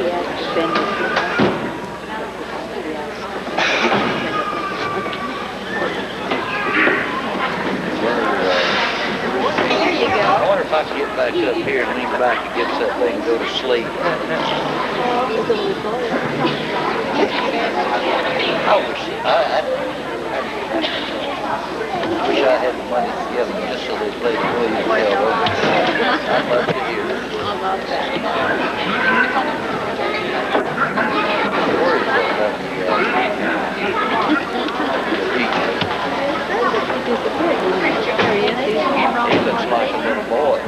I wonder if I could get back up here and lean back and get that thing and go to sleep. I wish I had the money together just so they'd play the William Bell over. I'd love to hear it. I love that. I'm worried about he looks like a little boy.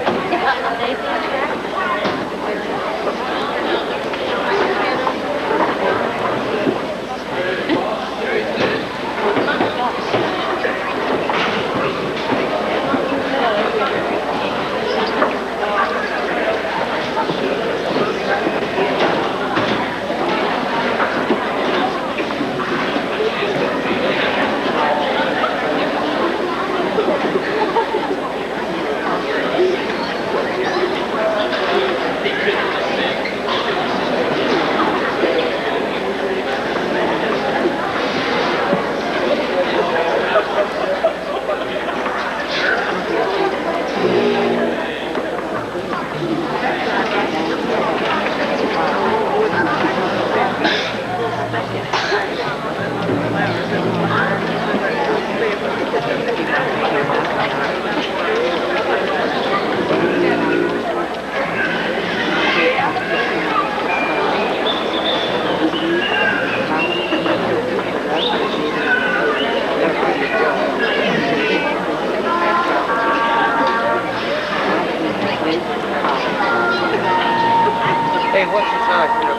Hey, what's the time to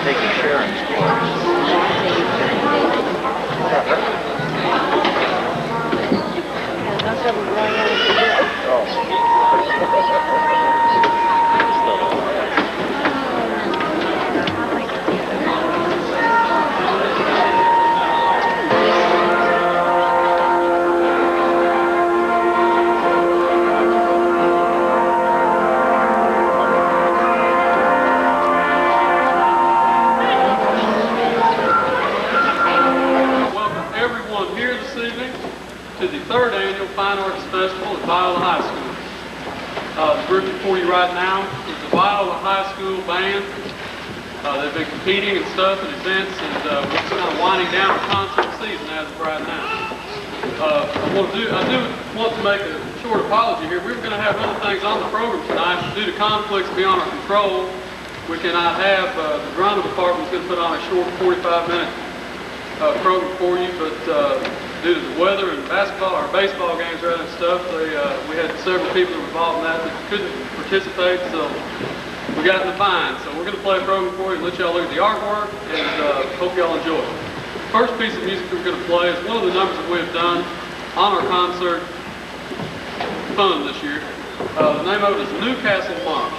take insurance to the third annual Fine Arts Festival at Viola High School. The group before you right now is the Viola High School band. They've been competing and stuff at events, and we're just kind of winding down the concert season as of right now. I do want to make a short apology here. We were going to have other things on the program tonight. Due to conflicts beyond our control, we cannot have the drama department is going to put on a short 45-minute program for you, but due to the weather and basketball or baseball games rather and stuff, we had several people that were involved in that couldn't participate, so we got in the fine. So we're going to play a program for you and let y'all look at the artwork, and hope y'all enjoy it. First piece of music we're going to play is one of the numbers that we have done on our concert fund this year. The name of it is Newcastle March.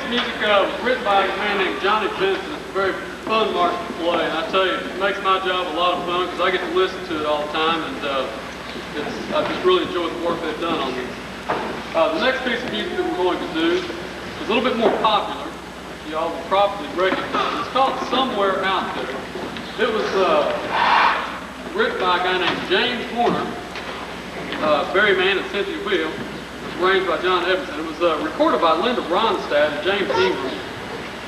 music was written by a man named Johnny Benson. It's a very fun march to play, and I tell you, it makes my job a lot of fun because I get to listen to it all the time, and I just really enjoy the work they've done on these. The next piece of music that we're going to do is a little bit more popular. Y'all will probably recognize it. It's called Somewhere Out There. It was written by a guy named James Horner, Barry Mann and Cynthia Will. It was arranged by John Evanson. It was recorded by Linda Ronstadt and James Ingram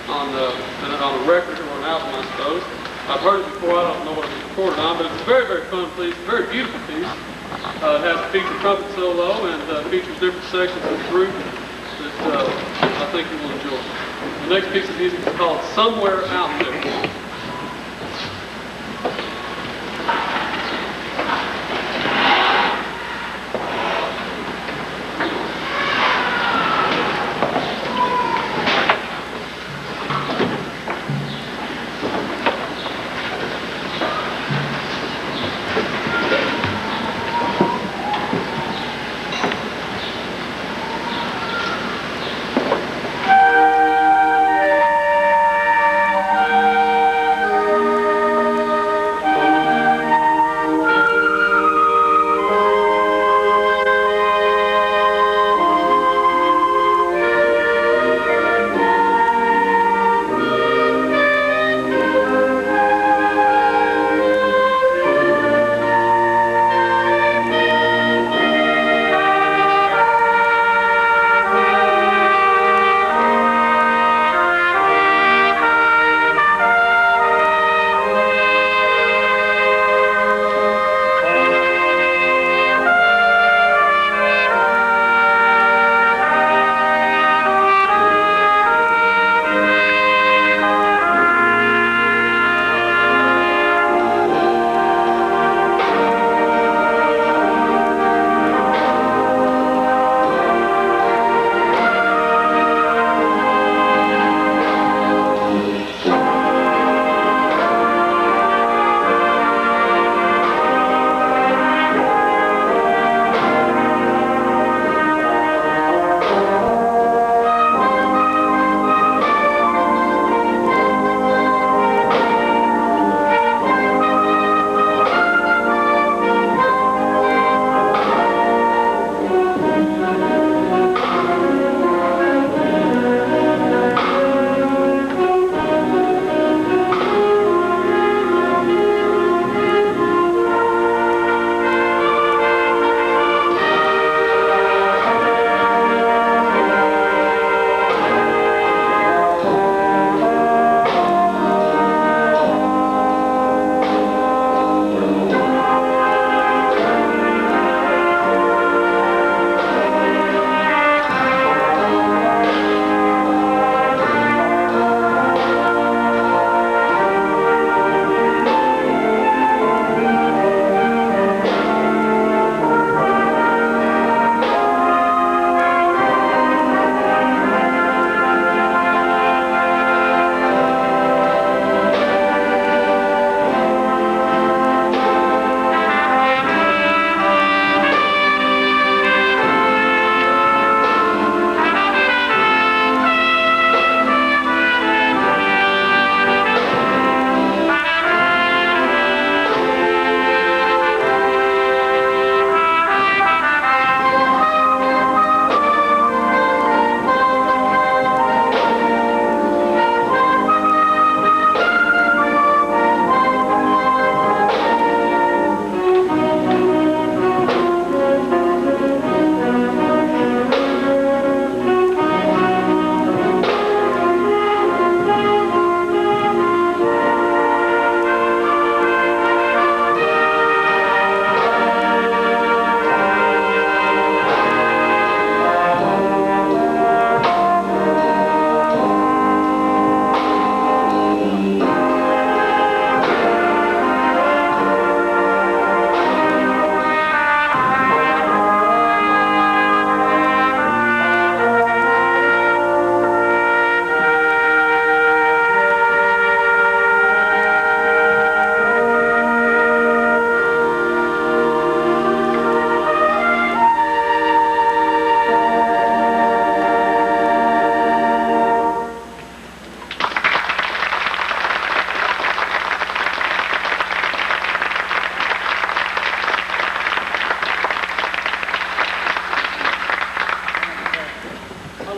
on a record or an album, I suppose. I've heard it before. I don't know what it was recorded on, but it's a very, very fun piece, a very beautiful piece. It has a featured trumpet solo and features different sections of the group that I think you will enjoy. The next piece of music is called Somewhere Out There.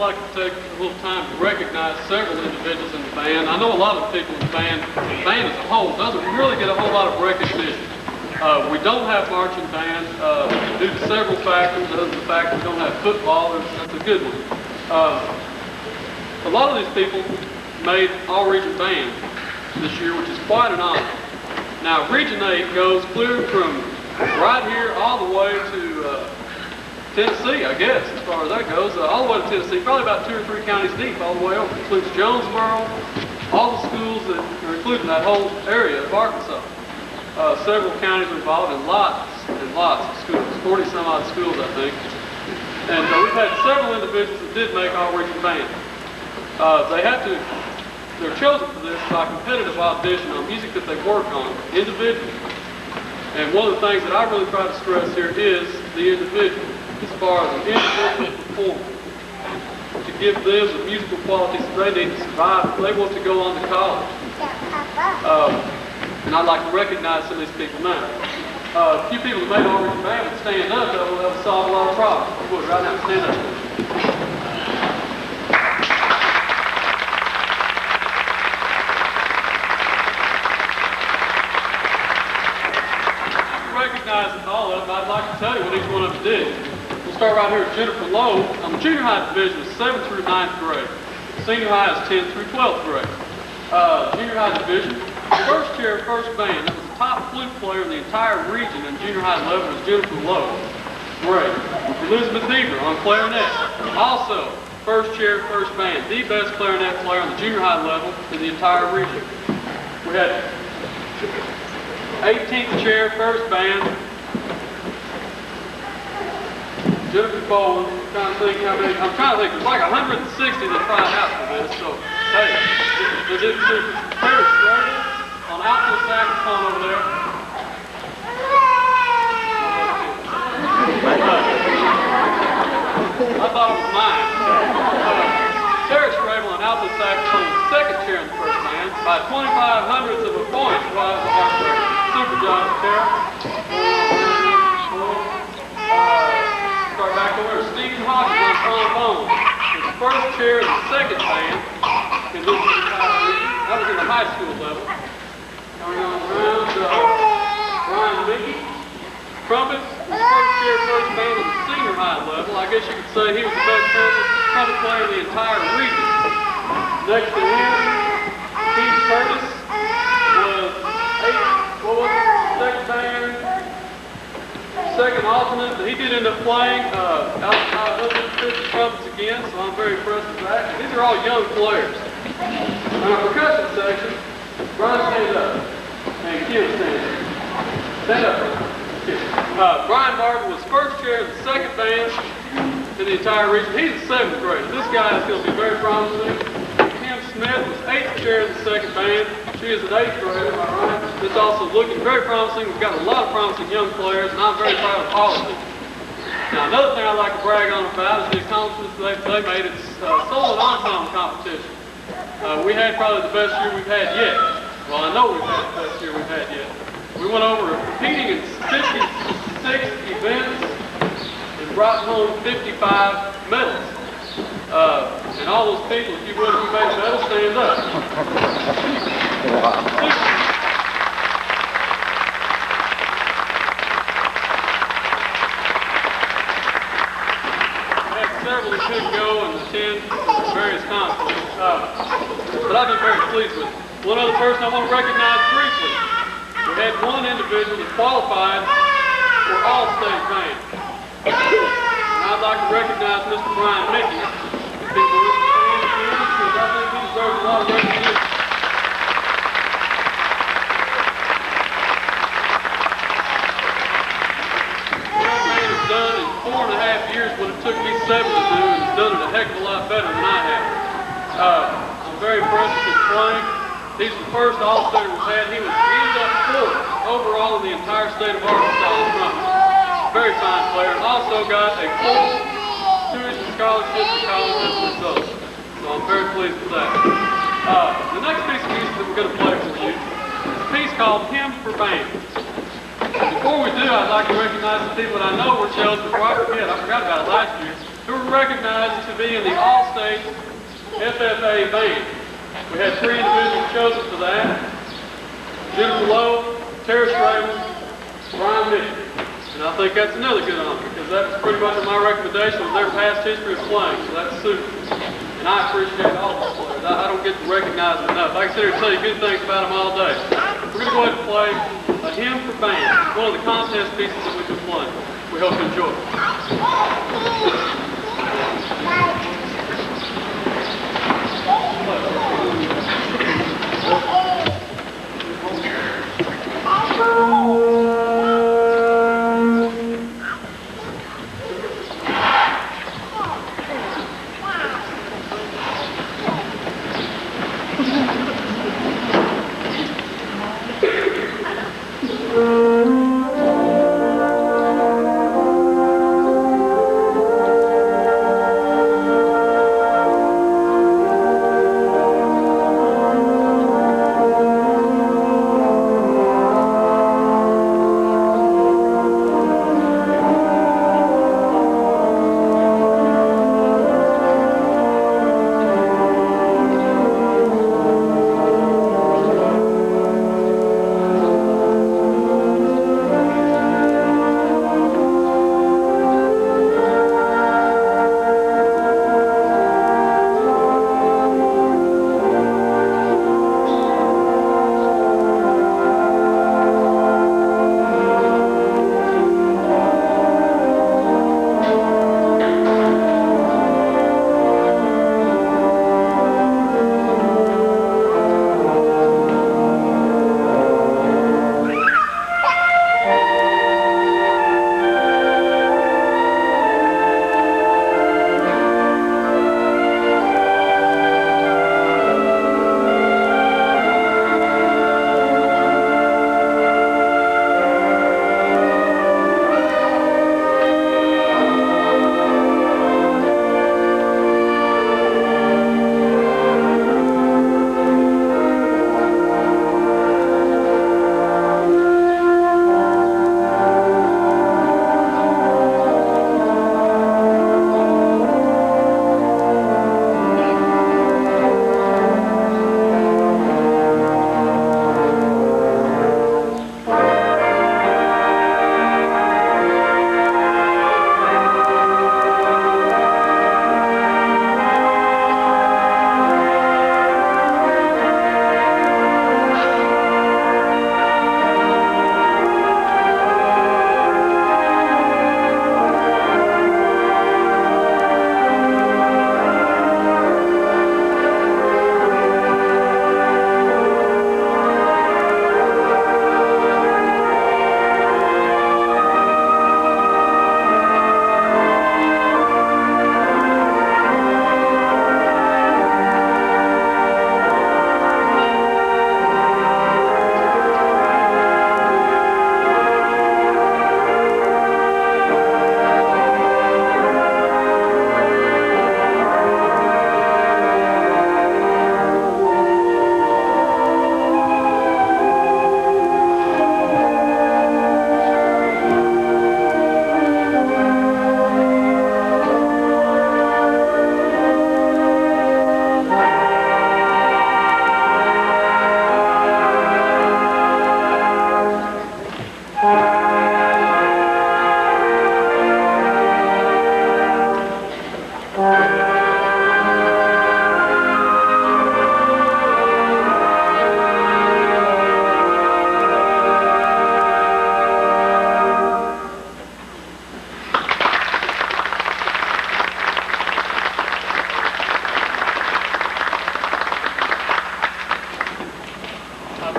like to take a little time to recognize several individuals in the band. I know a lot of people in the band as a whole doesn't really get a whole lot of recognition. We don't have marching band due to several factors. Other than the fact that we don't have football, that's a good one. A lot of these people made all-region band this year, which is quite an honor. Now, Region 8 goes clear from right here all the way to Tennessee, I guess, as far as that goes. All the way to Tennessee, probably about 2 or 3 counties deep all the way over. It includes Jonesboro, all the schools that are included in that whole area of Arkansas. Several counties are involved in lots and lots of schools, 40 some odd schools, I think. And we've had several individuals that did make all-region band. They're chosen for this by competitive audition on music that they work on individually. And one of the things that I really try to stress here is the individual, as far as an individual performer, to give them the musical qualities that they need to survive if they want to go on to college. And I'd like to recognize some of these people now. A few people that made all-region band would stand up, that would solve a lot of problems. You would right now, stand up. Recognizing all of them, I'd like to tell you what each one of them did. We'll start right here with Jennifer Lowe. The junior high division is 7th through 9th grade. Senior high is 10th through 12th grade. Junior high division, first chair, first band. That was the top flute player in the entire region in junior high level was Jennifer Lowe. Great. Elizabeth Deaver on clarinet. Also, first chair, first band. The best clarinet player on the junior high level in the entire region. We had 18th chair, first band, Jennifer Bowen. I'm trying to think how many. There's like 160 that tried out for this. So, hey, they did super. Paris Schrader on alto saxophone over there. I thought it was mine. Paris Schrader on alto saxophone, second chair in the first band, by 25/100ths of a point. Super job, Tara. Start back over. Stephen Hawkins on trombone. His first chair in the second band in this entire region. That was in the high school level. Going on around Brian Mickey. Trumpet. His first chair, first band in the senior high level. I guess you could say he was the best trumpet player in the entire region. Next to him, Keith Curtis was second band, second alternate. He did end up playing out of the trumpets again, so I'm very impressed with that. These are all young players. On our percussion section, Brian, stand up. And Kim, stand up. Stand up. Brian Martin was first chair in the second band in the entire region. He's a 7th grader. This guy is going to be very promising. Kim Smith was 8th chair in the second band. She is an 8th grader, am I right? It's also looking very promising. We've got a lot of promising young players, and I'm very proud of all of them. Now, another thing I'd like to brag on about is the accomplishments they made at solo and ensemble competition. We had probably the best year we've had yet. Well, I know we've had the best year we've had yet. We went over competing in 56 events and brought home 55 medals. And all those people, if you would, who made medals, stand up. We had several that could go and attend various conferences. But I've been very pleased with it. One other person I want to recognize briefly. We had one individual that qualified for all-state band. And I'd like to recognize Mr. Brian Mickey. People listen to him again because I think he deserves a lot of recognition. That man has done in 4.5 years what it took me 7 to do, and has done it a heck of a lot better than I have. I'm very impressed with his playing. He's the first all-state we've had. He ended up 4th overall in the entire state of Arkansas in trumpet. Very fine player. Also got a full tuition scholarship to college as a result. So I'm very pleased with that. The next piece of music that we're going to play for you is a piece called Hymn for Band. Before we do, I'd like to recognize the people that I know were chosen before I forget. I forgot about it last year. who were recognized to be in the All-State FFA band. We had 3 individuals chosen for that: Jennifer Lowe, Terrace Raymond, Brian Mitchell. And I think that's another good honor, because that's pretty much my recommendation of their past history of playing, so that's super. And I appreciate all those players. I don't get to recognize them enough. I can sit here and tell you good things about them all day. We're going to go ahead and play a hymn for band, one of the contest pieces that we've been playing. We hope you enjoy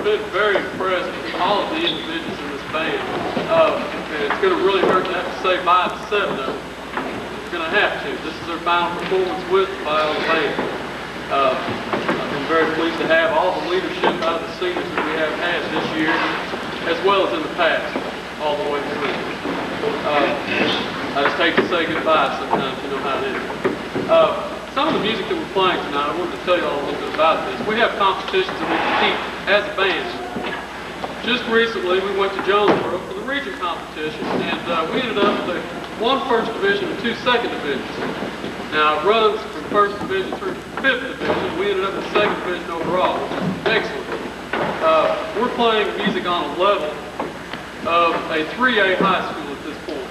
been very impressed with all of the individuals in this band. And it's going to really hurt to have to say bye to 7 of them. It's going to have to. This is their final performance with the Viola band. I've been very pleased to have all the leadership out of the seniors that we have had this year, as well as in the past, all the way through. I just hate to say goodbye sometimes, you know how it is. Some of the music that we're playing tonight, I wanted to tell you all a little bit about this. We have competitions that we compete as a band. Just recently, we went to Jonesboro for the region competition, and we ended up with a one first division and 2 second divisions. Now it runs from first division through 5th division. We ended up in 2nd division overall, which is excellent. We're playing music on a level of a 3A high school at this point.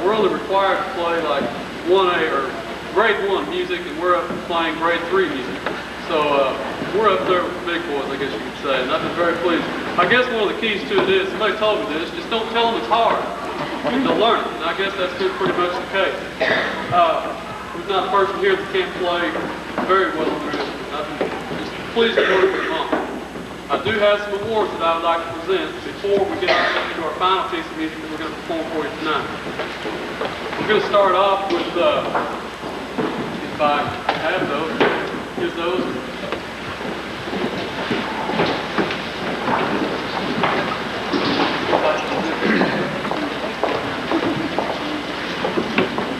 We're only required to play like 1A or grade 1 music, and we're up playing grade 3 music. So we're up there with the big boys, I guess you could say, and I've been very pleased. I guess one of the keys to it is, somebody told me this, just don't tell them it's hard. They'll learn it, and I guess that's been pretty much the case. We've not a person here that can't play very well on their instrument. I've been just pleased to work with them all. I do have some awards that I would like to present before we get into our final piece of music that we're going to perform for you tonight. We're going to start off with, if I have those, here's those.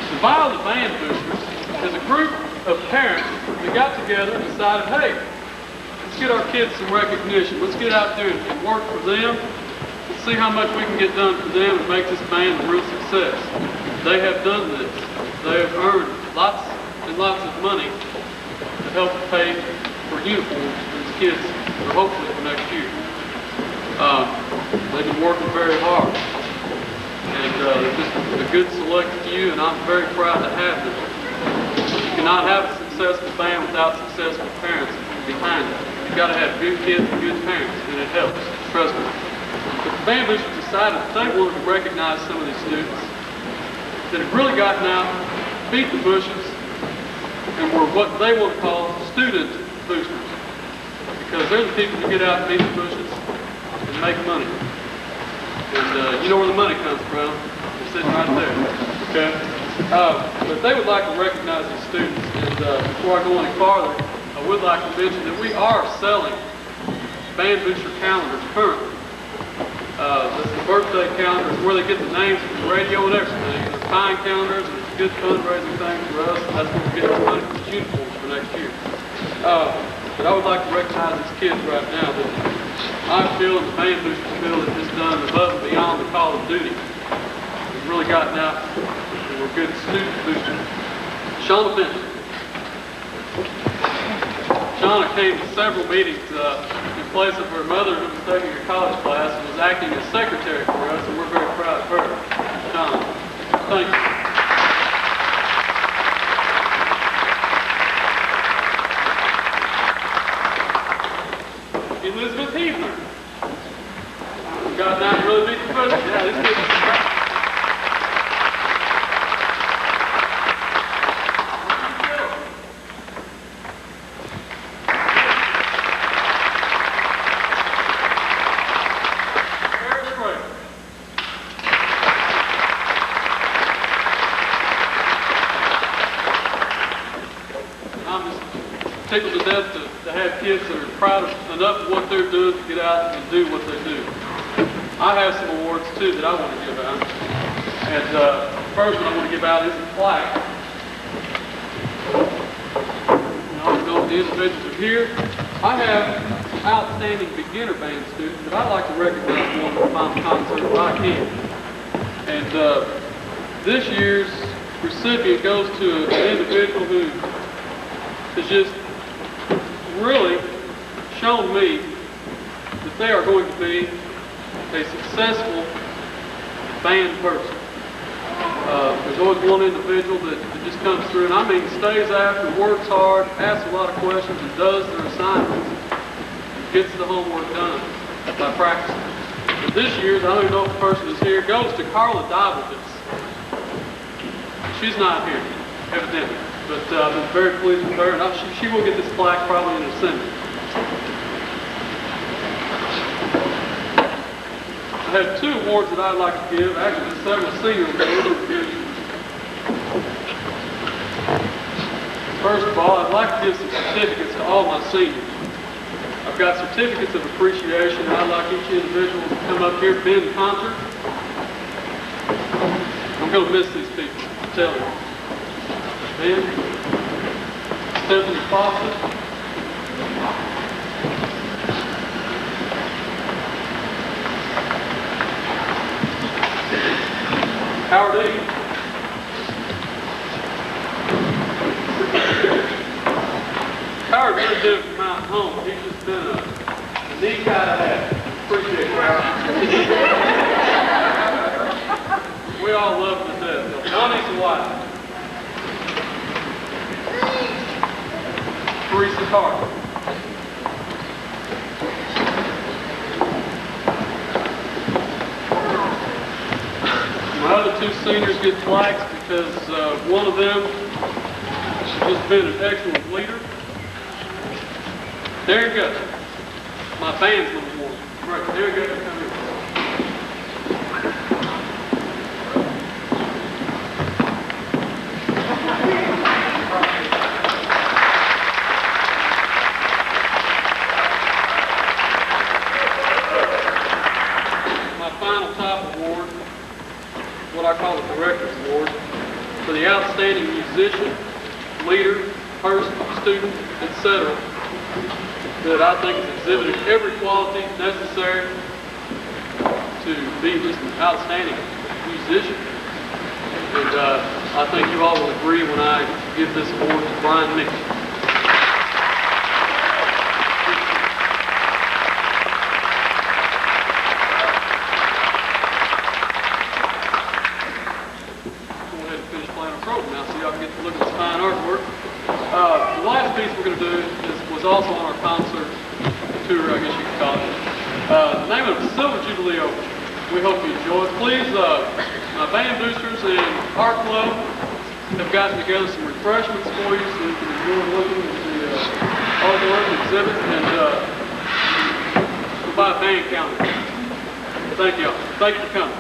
The Viola Band Boosters is a group of parents that got together and decided, hey, let's get our kids some recognition. Let's get out there and work for them. Let's see how much we can get done for them and make this band a real success. They have done this. They have earned lots and lots of money to help pay for uniforms for these kids, or hopefully for next year. They've been working very hard. And they're just a good select few, and I'm very proud to have them. You cannot have a successful band without successful parents behind it. You've got to have good kids and good parents, and it helps, trust me. But the band boosters decided that they wanted to recognize some of these students that have really gotten out, beat the bushes, and were what they want to call student boosters. Because they're the people who get out and beat the bushes and make money. And you know where the money comes from. They're sitting right there. Okay? But they would like to recognize these students. And before I go any farther, I would like to mention that we are selling band booster calendars currently. This is birthday calendars where they get the names from the radio and everything. They're fine calendars, and it's a good fundraising thing for us, and that's where we get our money for the uniforms for next year. But I would like to recognize these kids right now that I feel and the band boosters feel that this done above and beyond the call of duty. We've really gotten out, and we're good student boosters. Shauna Benton. Shauna came to several meetings in place of her mother who was taking a college class and was acting as secretary for us, and we're very proud of her. Shauna, thank you. Elizabeth Heathler. Got down and really beat the bushes. Yeah, this kid is great. Tickled to death to have kids that are proud enough of what they're doing to get out and do what they do. I have some awards too that I want to give out. And the first one I want to give out is a plaque. And I'll know the individuals are here. I have outstanding beginner band students that I'd like to recognize one of the final concert if I can. And this year's recipient goes to an individual who has just really shown me that they are going to be a successful band person. There's always one individual that just comes through, and I mean stays after, works hard, asks a lot of questions, and does their assignments, and gets the homework done by practicing. But this year's, I don't even know if the person is here, goes to Carla Divalvis. She's not here, evidently. But I've been very pleased with her, and she will get this plaque probably in December. I have 2 awards that I'd like to give, actually several senior awards. First of all, I'd like to give some certificates to all my seniors. I've got certificates of appreciation, and I'd like each individual to come up here. Ben Conter. I'm going to miss these people, I'm telling you. Ben, Stephanie Fawcett, Howard E. him from Mount Home. He's just been a neat guy to have. Appreciate it. We all love him to death. Donnie's wife, Teresa Carter. My other two seniors get plaques because one of them has just been an excellent leader. There you go. My band's number one. Right, there you go. Come here. My final top award, what I call the Director's Award, for the outstanding musician, leader, person, student, etc., that I think has exhibited every quality necessary to be just an outstanding musician. And I think you all will agree when I give this award to Brian Nick. Go ahead and finish playing our program now so y'all can get to look at this fine artwork. The last piece we're going to do was also on our concert tour, I guess you could call it. The name of the Silver Jubilee Overture. We hope you enjoy it. Please, my band boosters and art club have gotten together some refreshments for you so you can enjoy looking at the artwork exhibit and buy a band calendar. Thank y'all. Thank you for coming.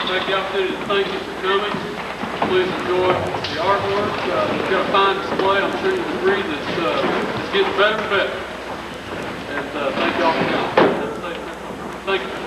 take the opportunity to thank you for coming. Please enjoy the artwork. We've got a fine display. I'm sure you agree that it's getting better and better. And thank you all for coming. Thank you.